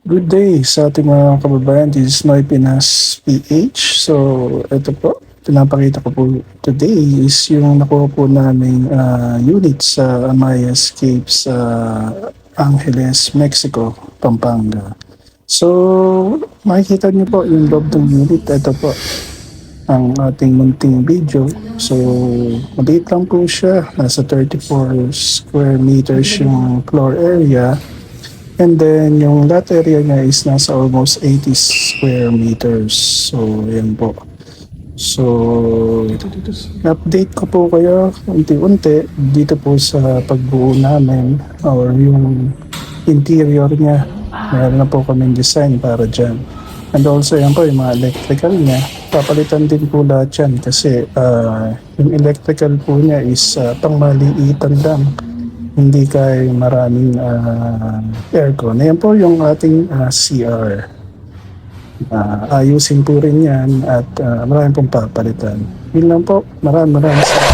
Good day sa ating mga kababayan. This is Noy Pinas PH. So, ito po, pinapakita ko po today is yung nakuha po namin unit sa Amaya Escape sa Angeles, Mexico, Pampanga. So, makikita niyo po yung loob ng unit. Ito po ang ating munting video. So, maliit lang po siya. Nasa 34 square meters yung floor area. And then, yung lot area niya is nasa almost 80 square meters. So, yan po. So, update ko po kayo unti-unti dito po sa pagbuo namin or yung interior niya. Meron na po kaming design para dyan. And also, yan po, yung mga electrical niya. Papalitan din po lahat yan kasi yung electrical po niya is pangmaliitan lang, hindi kay maraming aircon. Ayan po yung ating CR. Ayusin po rin yan at maraming pong papalitan. Yun lang po. Maraming salamat.